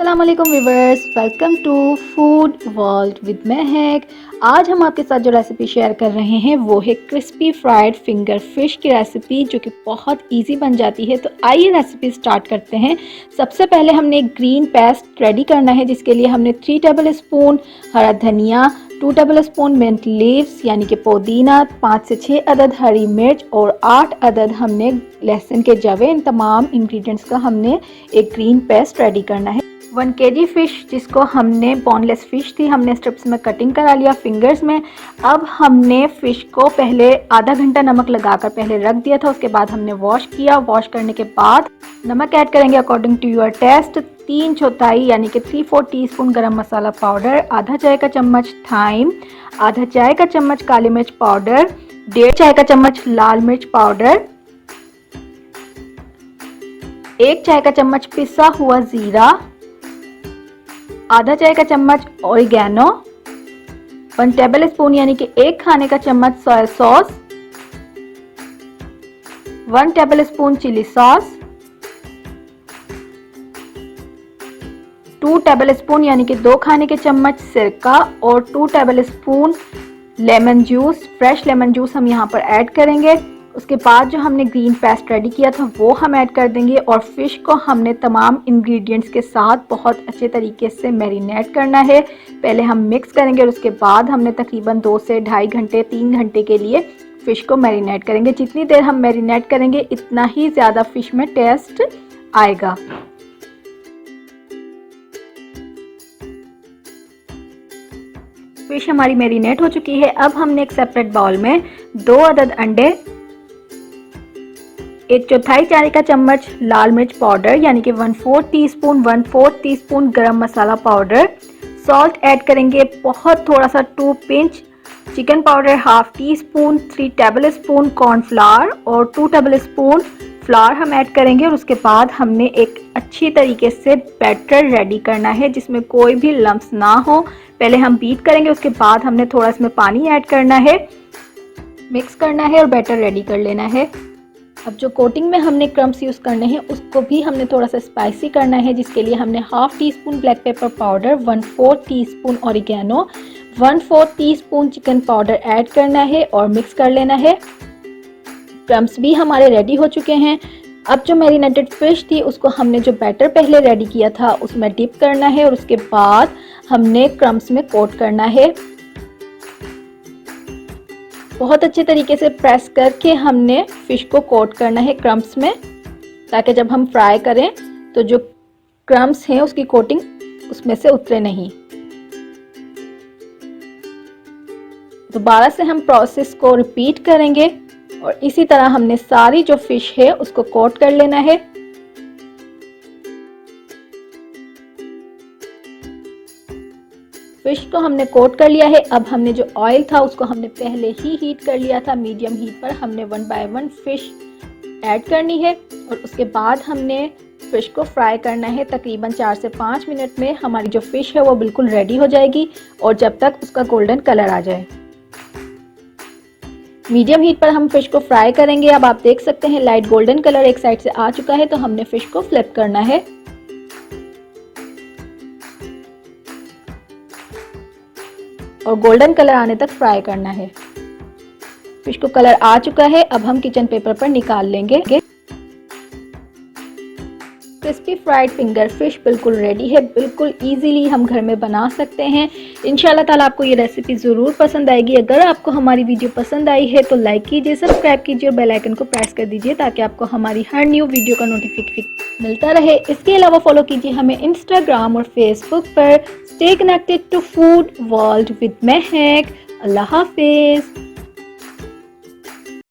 अस्सलाम वालेकुम viewers, welcome to food world with Mahak. आज हम आपके साथ जो रेसिपी शेयर कर रहे हैं वो है क्रिस्पी फ्राइड फिंगर फिश की रेसिपी, जो कि बहुत इजी बन जाती है। तो आइए रेसिपी स्टार्ट करते हैं। सबसे पहले हमने एक ग्रीन पेस्ट रेडी करना है, जिसके लिए हमने 3 टेबल स्पून हरा धनिया, 2 टेबल स्पून मिंट लीव्स यानी कि पुदीना, 5 से 6 अदद हरी मिर्च और 8 अदद हमने लहसुन के जवे। इन तमाम इंग्रेडिएंट्स का हमने एक ग्रीन पेस्ट रेडी करना है। 1 kg फ़िश, जिसको हमने बोनलेस फ़िश थी, हमने स्ट्रिप्स में कटिंग करा लिया फिंगर्स में। अब हमने फ़िश को पहले आधा घंटा नमक लगाकर पहले रख दिया था, उसके बाद हमने वॉश किया। वॉश करने के बाद नमक ऐड करेंगे अकॉर्डिंग टू योर टेस्ट। 3/4 यानी कि 3/4 टीस्पून गरम मसाला पाउडर, आधा चाय का चम्मच थाइम, आधा चाय का चम्मच काली मिर्च पाउडर, 1.5 चाय का चम्मच लाल मिर्च पाउडर, 1 चाय का चम्मच पिसा हुआ ज़ीरा, आधा चाय का चम्मच ऑरिगेनो, 1 टेबल स्पून यानी कि 1 खाने का चम्मच soya sauce, 1 table spoon chilli sauce, 2 table spoon यानी कि 2 खाने के चम्मच सिरका और 2 table spoon lemon juice, fresh lemon juice हम यहाँ पर ऐड करेंगे। उसके बाद जो हमने ग्रीन पेस्ट रेडी किया था वो हम ऐड कर देंगे और फिश को हमने तमाम इंग्रेडिएंट्स के साथ बहुत अच्छे तरीके से मैरिनेट करना है। पहले हम मिक्स करेंगे और उसके बाद हमने तकरीबन 2 से ढाई घंटे 3 घंटे के लिए फ़िश को मैरिनेट करेंगे। जितनी देर हम मैरिनेट करेंगे इतना ही ज़्यादा फ़िश में टेस्ट आएगा। फिश हमारी मैरिनेट हो चुकी है। अब हमने एक सेपरेट बाउल में 2 अदद अंडे, 1/4 चाय का चम्मच लाल मिर्च पाउडर यानी कि 1/4 टीस्पून, 1/4 टीस्पून गरम मसाला पाउडर, सॉल्ट ऐड करेंगे बहुत थोड़ा सा 2 pinch, chicken powder half tea spoon, 3 table spoon cornflour और 2 टेबल स्पून फ्लावर हम ऐड करेंगे। और उसके बाद हमने एक अच्छी तरीके से बैटर रेडी करना है जिसमें कोई भी लम्स ना हो। पहले हम बीट करेंगे, उसके बाद हमने थोड़ा इसमें पानी ऐड करना है, मिक्स करना है और बैटर रेडी कर लेना है। अब जो कोटिंग में हमने क्रम्स यूज़ करने हैं उसको भी हमने थोड़ा सा स्पाइसी करना है, जिसके लिए हमने half tea spoon black pepper powder, 1/4 teaspoon oregano, 1/4 teaspoon chicken powder add करना है और मिक्स कर लेना है। क्रम्स भी हमारे रेडी हो चुके हैं। अब जो मैरिनेटेड फिश थी उसको हमने जो बैटर पहले रेडी किया था उसमें डिप करना है और उसके बाद हमने क्रम्स में कोट करना है। बहुत अच्छे तरीके से प्रेस करके हमने फिश को कोट करना है क्रम्स में, ताकि जब हम फ्राई करें तो जो क्रम्स हैं उसकी कोटिंग उसमें से उतरे नहीं। दोबारा से हम प्रोसेस को रिपीट करेंगे और इसी तरह हमने सारी जो फिश है उसको कोट कर लेना है। फिश को हमने कोट कर लिया है। अब हमने जो ऑयल था उसको हमने पहले ही हीट कर लिया था, मीडियम हीट पर हमने 1 बाय 1 फिश ऐड करनी है और उसके बाद हमने फिश को फ्राई करना है। तकरीबन 4 से 5 मिनट में हमारी जो फिश है वो बिल्कुल रेडी हो जाएगी और जब तक उसका गोल्डन कलर आ जाए। मीडियम हीट पर हम फिश को फ्राई करेंगे। अब आप देख सकते हैं लाइट गोल्डन कलर एक साइड से आ चुका है, तो हमने फिश को फ्लिप करना है और गोल्डन कलर आने तक फ्राई करना है। फिश को कलर आ चुका है, अब हम किचन पेपर पर निकाल लेंगे। क्रिस्पी फ्राइड फिंगर फिश बिल्कुल रेडी है, बिल्कुल इजीली हम घर में बना सकते हैं। इंशाल्लाह ताला आपको ये रेसिपी ज़रूर पसंद आएगी। अगर आपको हमारी वीडियो पसंद आई है तो लाइक कीजिए, सब्सक्राइब कीजिए और बेल आइकन को प्रेस कर दीजिए ताकि आपको हमारी हर न्यू वीडियो का नोटिफिकेशन मिलता रहे। इसके अलावा फॉलो कीजिए हमें इंस्टाग्राम और फेसबुक पर। Stay connected to food world with Mahak. अल्लाह हाफिज़।